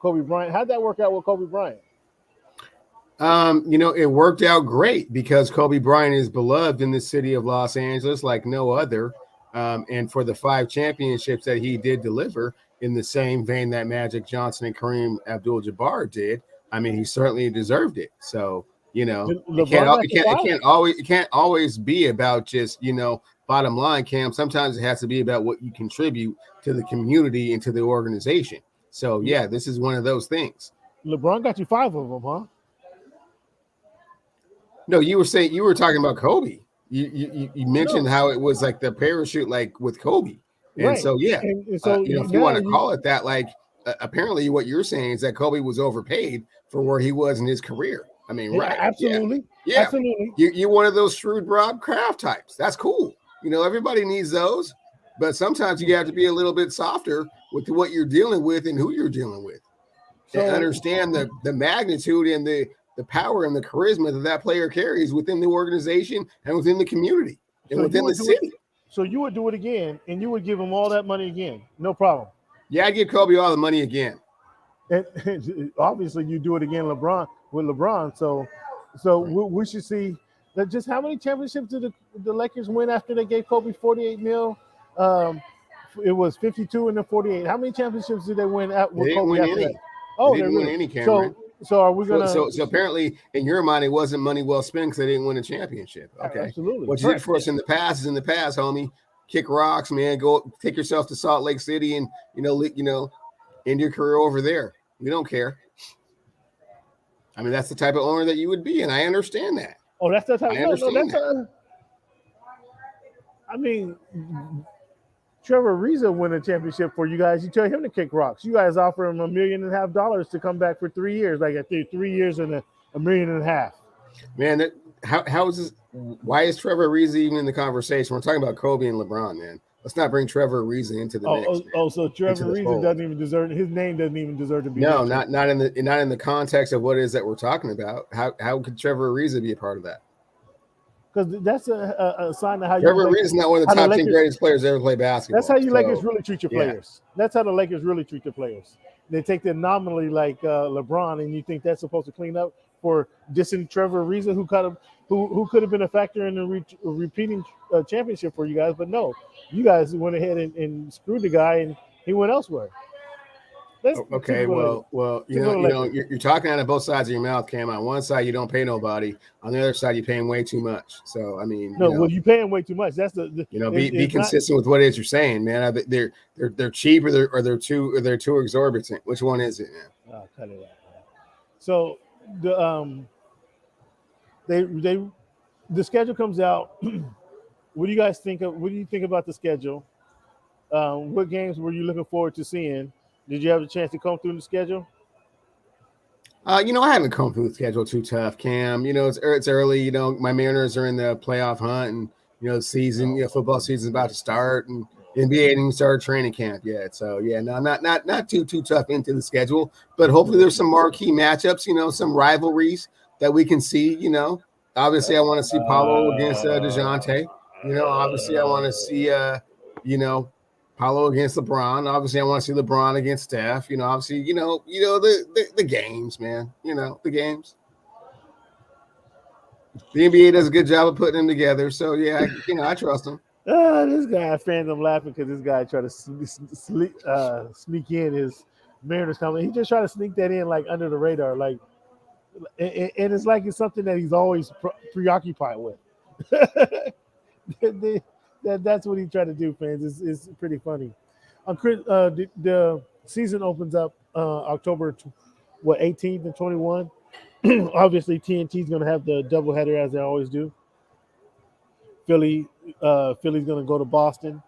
Kobe Bryant. How'd that work out with Kobe Bryant? It worked out great because Kobe Bryant is beloved in the city of Los Angeles like no other. And for the 5 championships that he did deliver in the same vein that Magic Johnson and Kareem Abdul-Jabbar did, I mean, he certainly deserved it. So, it can't always be about just, bottom line, Cam. Sometimes it has to be about what you contribute to the community and to the organization. So, yeah, this is one of those things. LeBron got you 5 of them, huh? No, you were talking about Kobe. You mentioned how it was like the parachute, like with Kobe, and right. So yeah, and so if you want to call it that, like apparently what you're saying is that Kobe was overpaid for where he was in his career. I mean, right? Absolutely, yeah. Absolutely. You're one of those shrewd Rob Kraft types. That's cool. Everybody needs those, but sometimes you have to be a little bit softer with what you're dealing with and who you're dealing with, and understand the magnitude and the power and the charisma that player carries within the organization and within the community and within the city. So you would do it again, and you would give him all that money again, no problem. Yeah, I give Kobe all the money again. And obviously, you do it again, with LeBron. So right. we should see that. Just how many championships did the Lakers win after they gave Kobe $48 million? It was 52 and then 48. How many championships did they win with Kobe after that? Oh, they didn't win any, Cameron. So are we gonna? So apparently, in your mind, it wasn't money well spent because they didn't win a championship. Okay, absolutely. What you did for us in the past is in the past, homie. Kick rocks, man. Go take yourself to Salt Lake City and end your career over there. We don't care. I mean, that's the type of owner that you would be, and I understand that. Oh, that's the type. I understand that. I mean, Trevor Ariza win a championship for you guys. You tell him to kick rocks. You guys offer him $1.5 million to come back for 3 years, like 3 years and $1.5 million. Man, how is this? Why is Trevor Ariza even in the conversation? We're talking about Kobe and LeBron, man. Let's not bring Trevor Ariza into the mix. So Trevor Ariza doesn't even deserve. His name doesn't even deserve to be. No, not in the context of what it is that we're talking about. How could Trevor Ariza be a part of that? Because that's a sign of how Trevor Ariza is not one of the top 10 greatest players to ever play basketball. That's how you Lakers really treat your players. That's how the Lakers really treat their players. They take the anomaly like LeBron, and you think that's supposed to clean up for dissing Trevor Ariza, who could have been a factor in the repeating championship for you guys. But no, you guys went ahead and screwed the guy, and he went elsewhere. Okay, well, you're talking out of both sides of your mouth, Cam. On one side, you don't pay nobody. On the other side, you're paying way too much. So, I mean, you're paying way too much. That's be consistent with what it is you're saying, man. They're cheap or they're too exorbitant. Which one is it, man? Oh, cut it out. Man. So the schedule comes out. What do you guys think of? What do you think about the schedule? What games were you looking forward to seeing? Did you have a chance to come through the schedule? I haven't come through the schedule too tough, Cam. It's early. My Mariners are in the playoff hunt, and the season, football season's about to start, and NBA ain't even started training camp yet. So yeah, no, not too tough into the schedule. But hopefully there's some marquee matchups, some rivalries that we can see. Obviously I want to see Paulo against DeJounte. Obviously I want to see Paulo against LeBron. Obviously I want to see LeBron against Steph. Obviously, the games, man. The games. The NBA does a good job of putting them together. So yeah, I trust them. This guy, fandom laughing because this guy tried to sneak in his Mariners comment. He just tried to sneak that in like under the radar, like, and it's like it's something that he's always preoccupied with. That's what he tried to do, fans. It's pretty funny. The season opens up October 18th and 21. Obviously, TNT is going to have the doubleheader as they always do. Philly's going to go to Boston,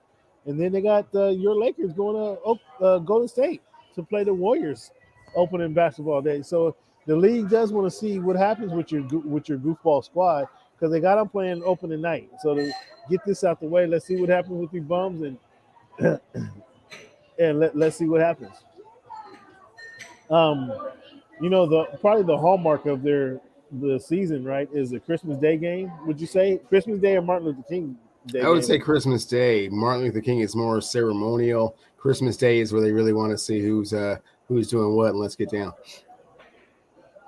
and then they got your Lakers going to Golden State to play the Warriors opening basketball day. So the league does want to see what happens with your goofball squad because they got them playing opening night. So to get this out the way, let's see what happens with these bums and and let's see what happens. Probably the hallmark of the season, right, is the Christmas Day game. Would you say Christmas Day or Martin Luther King Day? I would say Christmas Day. Martin Luther King is more ceremonial. Christmas Day is where they really want to see who's doing what, and let's get down.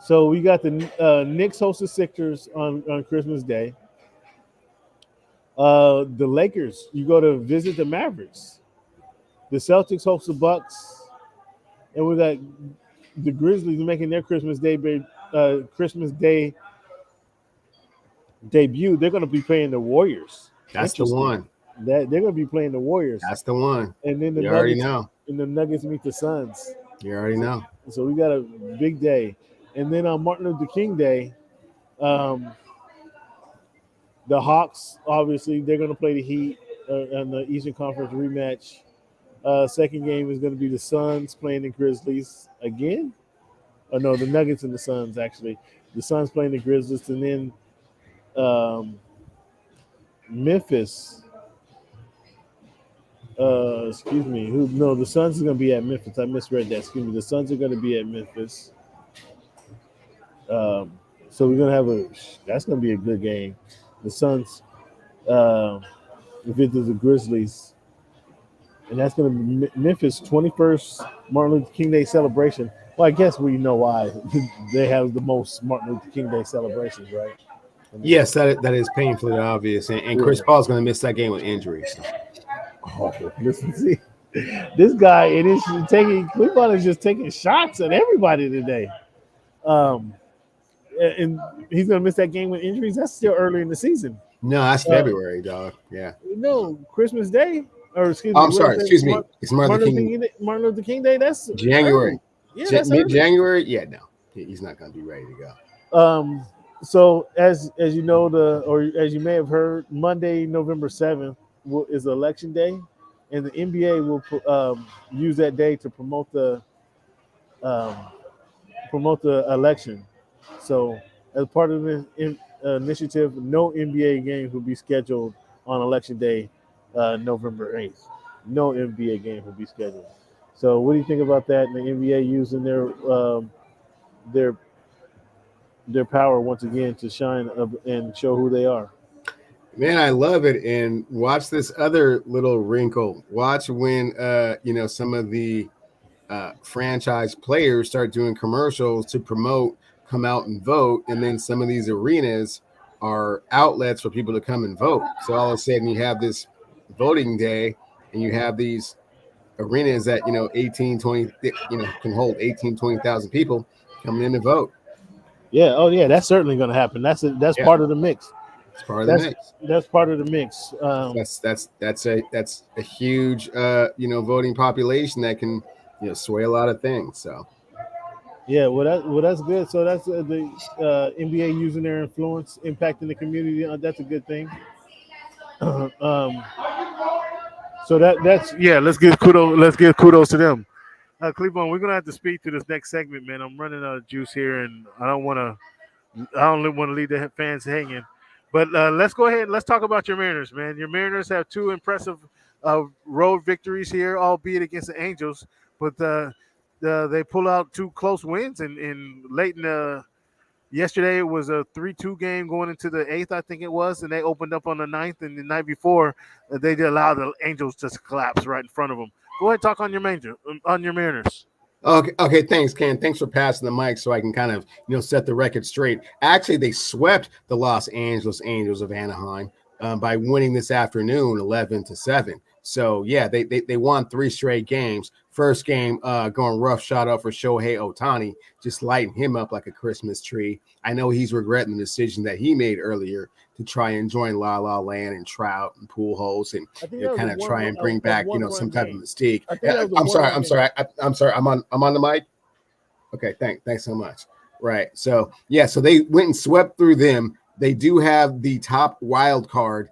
So we got the Knicks host the Sixers on Christmas Day. The Lakers, you go to visit the Mavericks. The Celtics host the Bucks, and we got the Grizzlies making their Christmas Day debut. They're going to be playing the Warriors. That's the one. That they're going to be playing the Warriors. That's the one. And then you already know. And the Nuggets meet the Suns. You already know. So we got a big day. And then on Martin Luther King Day, the Hawks, obviously, they're going to play the Heat in the Eastern Conference rematch. Second game is going to be the Suns playing the Grizzlies again. Oh, no, the Nuggets and the Suns, actually. The Suns playing the Grizzlies. And then Memphis. The Suns are going to be at Memphis. I misread that. Excuse me. The Suns are going to be at Memphis. So we're going to that's going to be a good game. The Suns visit the Grizzlies. And that's going to be Memphis' 21st Martin Luther King Day celebration. Well, I guess we know why they have the most Martin Luther King Day celebrations, right? Yes, that is painfully obvious. And Chris Paul's going to miss that game with injuries. Oh, listen, see, this guy, Cleveland is just taking shots at everybody today. And he's going to miss that game with injuries. That's still early in the season. No, that's February, dog. Yeah. No, Christmas Day. Or excuse me. I'm sorry. Excuse me. It's Martin Luther King Day. That's January. Yeah, that's mid-January. Yeah, no, he's not going to be ready to go. So as you know, or as you may have heard, Monday, November 7th is Election Day, and the NBA will use that day to promote the election. So as part of the initiative, no NBA games will be scheduled on Election Day. November 8th. No NBA game will be scheduled. So what do you think about that? And the NBA using their power once again to shine up and show who they are. Man, I love it. And watch this other little wrinkle. Watch when some of the franchise players start doing commercials to promote, come out and vote, and then some of these arenas are outlets for people to come and vote. So all of a sudden you have this voting day and you have these arenas that 18 20 can hold 20,000 people coming in to vote. That's certainly going to happen. That's part of the mix. It's part of the mix. That's part of the mix. That's a huge voting population that can sway a lot of things. So that's good. So that's the NBA using their influence, impacting the community. That's a good thing. So that's let's give kudos to them. Cleveland, we're gonna have to speed through this next segment, man. I'm running out of juice here, and I don't want to leave the fans hanging. But let's go ahead and let's talk about your Mariners, man. Your Mariners have two impressive road victories here, albeit against the Angels, but they pull out two close wins in late in the. Yesterday it was a 3-2 game going into the eighth, I think it was, and they opened up on the ninth. And the night before, they did allow the Angels just to collapse right in front of them. Go ahead, talk on your on your Mariners. Okay, thanks, Ken. Thanks for passing the mic so I can kind of set the record straight. Actually, they swept the Los Angeles Angels of Anaheim by winning this afternoon, 11-7. So yeah, they won 3 straight games. First game going rough shot up for Shohei Ohtani, just lighting him up like a Christmas tree. I know he's regretting the decision that he made earlier to try and join La La Land and Trout and Pujols and I think that was kind a of try and bring a back one some run type of game. mystique. I think that was a I'm sorry. one-run I'm game. sorry. I'm sorry. I'm on the mic. Okay, thanks so much. Right. So yeah, so they went and swept through them. They do have the top wild card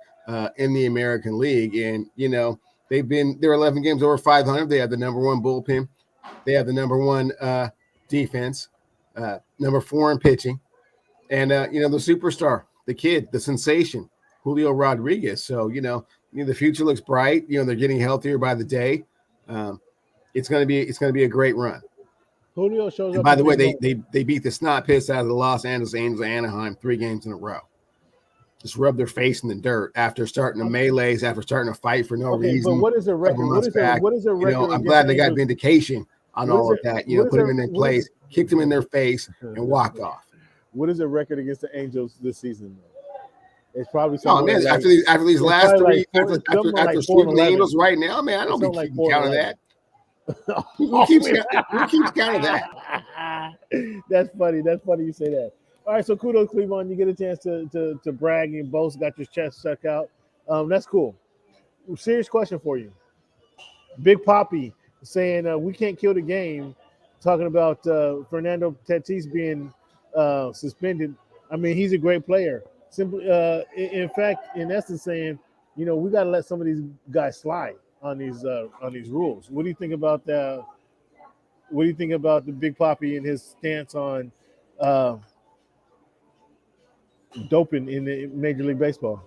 in the American League, and they're 11 games over 500. They have the number one bullpen. They have the number one defense, number 4 in pitching, and the superstar, the kid, the sensation, Julio Rodriguez. So the future looks bright. They're getting healthier by the day. It's gonna be a great run. Julio shows And up by in the way, big they moments. they they beat the snot piss out of the Los Angeles Angels of Anaheim 3 games in a row. Just rubbed their face in the dirt after starting the melees, after starting to fight for no Okay, but reason what is the a couple record? months back. What is the record I'm against glad the they got Angels? vindication on What is all of it? that. What is Put them their in their what is place, kicked them in their face, and walked it? off. What is the record against the Angels this season? It's probably Oh somewhere man, like after these it's last probably three, like four. It's something after like 4 sweeping and the 11. Angels right now, man, I It's don't be something like keeping 4 and count of 11. that. Who keeps count of that? That's funny. That's funny you say that. All right, so kudos, Cleveland. You get a chance to brag and boast. Got your chest stuck out. That's cool. Serious question for you. Big Poppy saying we can't kill the game. Talking about Fernando Tatis being suspended. I mean, he's a great player. Simply, in fact, in essence, saying, we got to let some of these guys slide on these rules. What do you think about that? What do you think about the Big Poppy and his stance on uh, doping in the Major League Baseball?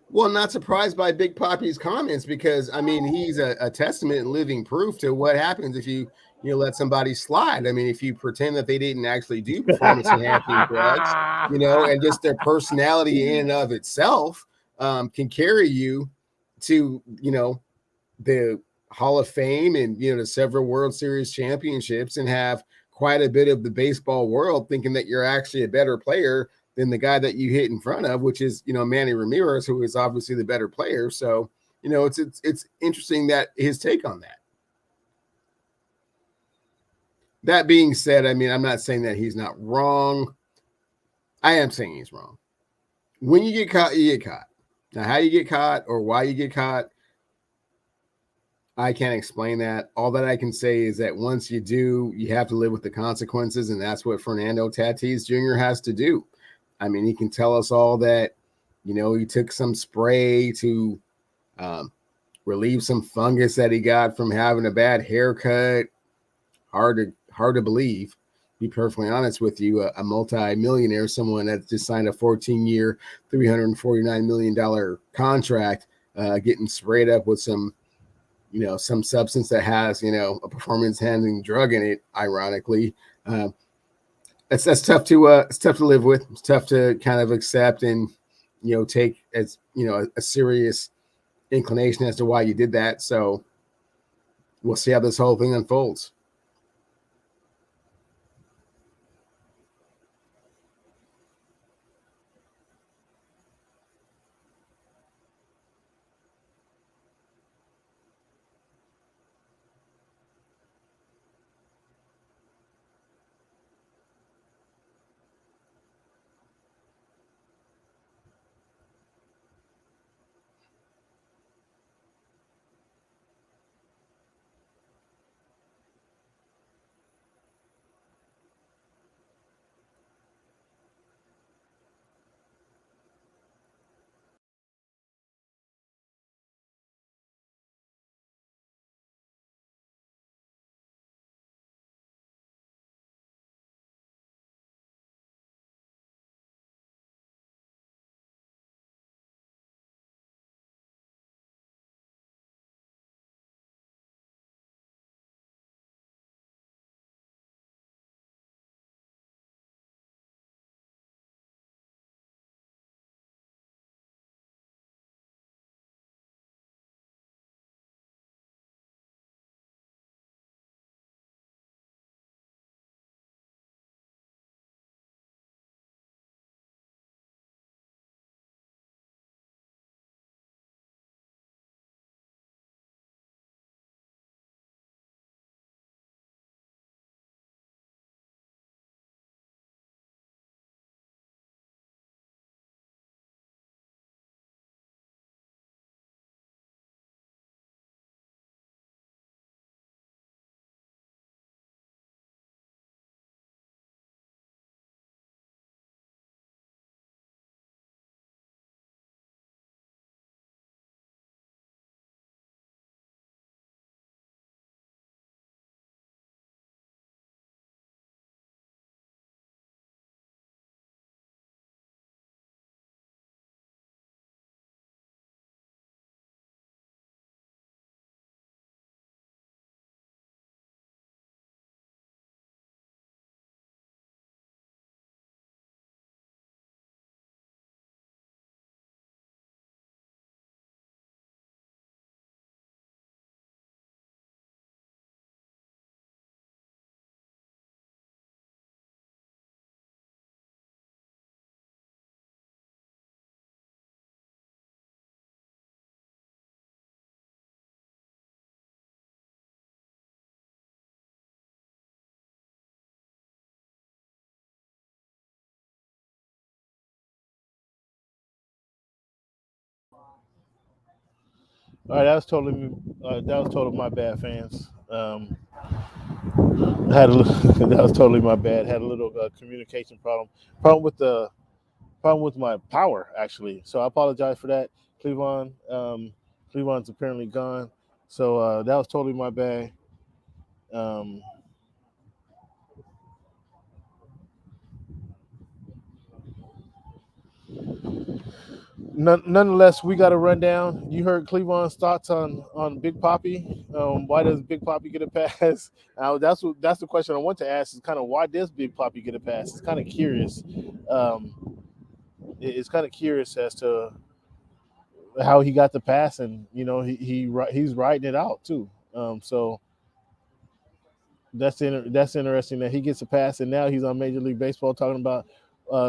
Well, not surprised by Big Poppy's comments because I mean he's a testament and living proof to what happens if you let somebody slide. I mean, if you pretend that they didn't actually do performance enhancing drugs, and just their personality in and of itself can carry you to the Hall of Fame and to several World Series championships and have quite a bit of the baseball world thinking that you're actually a better player than the guy that you hit in front of, which is Manny Ramirez, who is obviously the better player. So it's interesting that his take on that. That being said, I mean, I'm not saying that he's not wrong. I am saying he's wrong. When you get caught, you get caught. Now, how you get caught or why you get caught, I can't explain that. All that I can say is that once you do, you have to live with the consequences, and that's what Fernando Tatis Jr. has to do. I mean, he can tell us all that, he took some spray to relieve some fungus that he got from having a bad haircut. Hard to believe. Be perfectly honest with you, a multi-millionaire, someone that just signed a 14-year, $349 million contract, getting sprayed up with some substance that has, a performance-enhancing drug in it. Ironically, that's tough to it's tough to live with. It's tough to kind of accept and take as a serious inclination as to why you did that. So we'll see how this whole thing unfolds. All right, that was totally my bad, fans. Had a that was totally my bad. Had a little communication problem with the problem with my power actually. So I apologize for that, Cleavon. Cleavon's apparently gone, so that was totally my bad. Um, Nonetheless, we got a rundown. You heard Cleavon's thoughts on Big Poppy. Why does Big Poppy get a pass? That's the question I want to ask. Is kind of why does Big Poppy get a pass? It's kind of curious. Um, it's kind of curious as to how he got the pass, and he's riding it out too. So that's interesting that he gets a pass, and now he's on Major League Baseball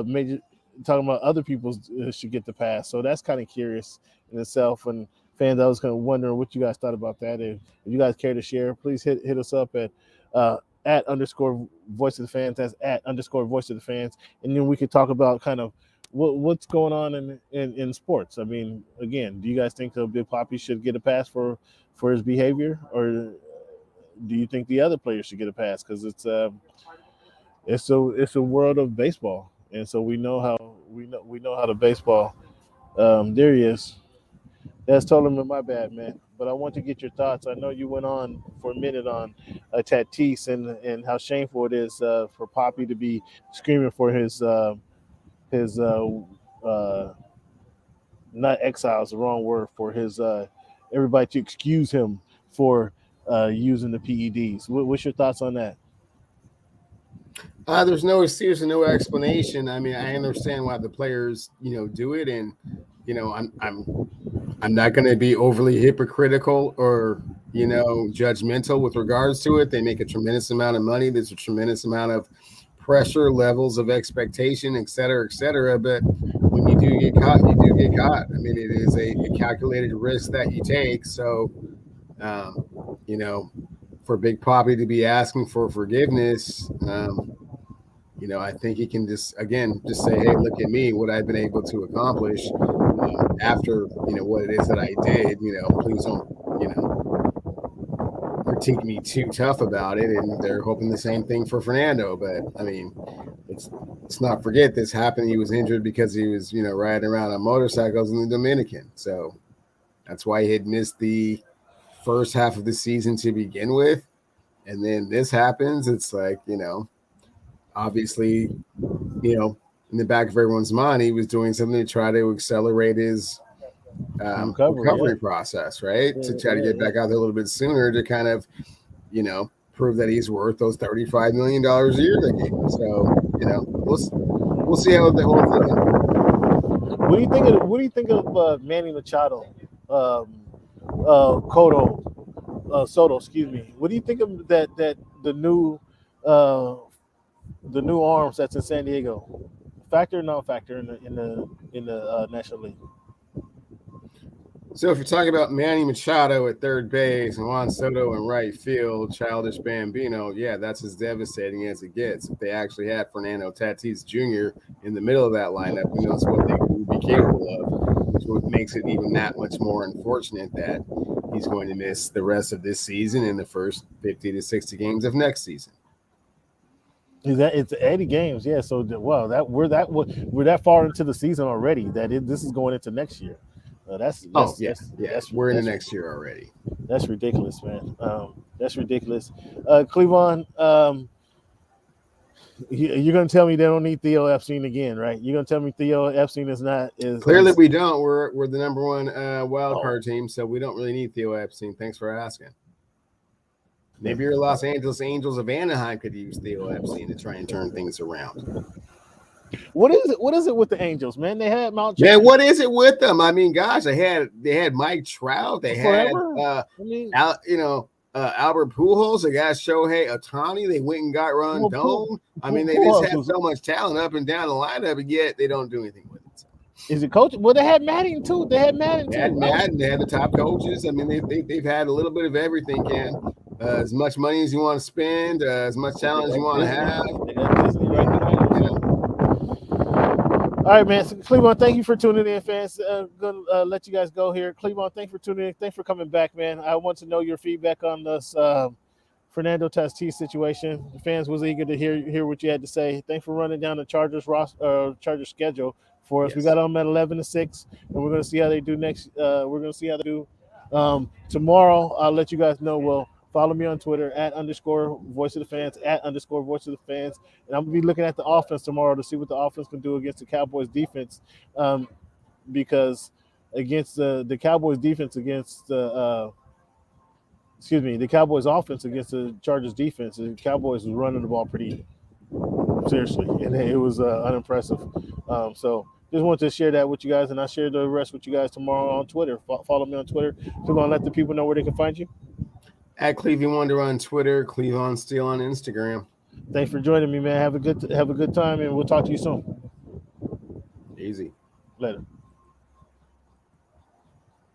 major talking about other people should get the pass. So that's kind of curious in itself. And fans, I was kind of wondering what you guys thought about that. If you guys care to share, please hit us up at underscore voice of the fans. That's at underscore voice of the fans, and then we could talk about kind of what's going on in sports. I mean, again, do you guys think Big Poppy should get a pass for his behavior, or do you think the other players should get a pass? Because it's a world of baseball, and so we know how the baseball. There he is. That's totally my bad, man. But I want to get your thoughts. I know you went on for a minute on Tatis and how shameful it is for Poppy to be screaming for his uh, not exile is the wrong word, for his everybody to excuse him for using the PEDs. What's your thoughts on that? There's no excuse and no explanation. I mean, I understand why the players, do it, and I'm not going to be overly hypocritical or judgmental with regards to it. They make a tremendous amount of money. There's a tremendous amount of pressure, levels of expectation, et cetera, et cetera. But when you do get caught, you do get caught. I mean, it is a calculated risk that you take. So, um, you know, for Big Poppy to be asking for forgiveness, I think he can just say, hey, look at me, what I've been able to accomplish after, what it is that I did. Please don't, critique me too tough about it. And they're hoping the same thing for Fernando. But I mean, let's not forget this happened. He was injured because he was, riding around on motorcycles in the Dominican. So that's why he had missed the first half of the season to begin with. And then this happens. It's like, obviously, in the back of everyone's mind, he was doing something to try to accelerate his recovery process, right? To try to get back out there a little bit sooner to kind of, prove that he's worth those $35 million a year they gave him. So, we'll see how the whole thing ends. What do you think of Manny Machado, Cotto, Soto? Excuse me. What do you think of that the new arms that's in San Diego? Factor or non-factor in the National League? So if you're talking about Manny Machado at third base and Juan Soto in right field, Childish Bambino, yeah, that's as devastating as it gets. If they actually had Fernando Tatis Jr. in the middle of that lineup, who knows what they would be capable of, which makes it even that much more unfortunate that he's going to miss the rest of this season and the first 50 to 60 games of next season. It's 80 games, yeah. So we're that far into the season already. This is going into next year. We're in the next year already. That's ridiculous, man. That's ridiculous. Cleavon, you're going to tell me they don't need Theo Epstein again, right? You're going to tell me Theo Epstein is clearly we don't. We're the number one wild card team, so we don't really need Theo Epstein. Thanks for asking. Maybe your Los Angeles Angels of Anaheim could use Theo Epstein to try and turn things around. What is it with the Angels, man? They had Mount. Man, what is it with them? I mean, gosh, they had Mike Trout. They had Albert Pujols. They got Shohei Ohtani. They went and got Rondon. They just have so much talent up and down the lineup, and yet they don't do anything with it. So. Is it coach? Well, they had Madden too. They had Madden. They had the top coaches. I mean, they've had a little bit of everything, Ken. As much money as you want to spend, as much talent as you want to have. All right, man. So Cleveland, thank you for tuning in, fans. Gonna let you guys go here. Cleveland, thanks for tuning in. Thanks for coming back, man. I want to know your feedback on this Fernando Tatis situation. The fans was eager to hear what you had to say. Thanks for running down the Chargers schedule for us. We Yes. got them at 11-6, and we're gonna see how they do next. We're gonna see how they do tomorrow. I'll let you guys know. Well, follow me on Twitter at underscore voice of the fans at underscore voice of the fans, and I'm gonna be looking at the offense tomorrow to see what the offense can do against the Cowboys defense, because against the Cowboys defense against the Cowboys offense against the Chargers defense. The Cowboys was running the ball pretty seriously, and it was unimpressive. So just wanted to share that with you guys, and I'll share the rest with you guys tomorrow on Twitter. Follow me on Twitter. So going to let the people know where they can find you. At Cleveland Wonder on Twitter, Cleveland Steel on Instagram. Thanks for joining me, man. Have a good time, and we'll talk to you soon. Easy. Later.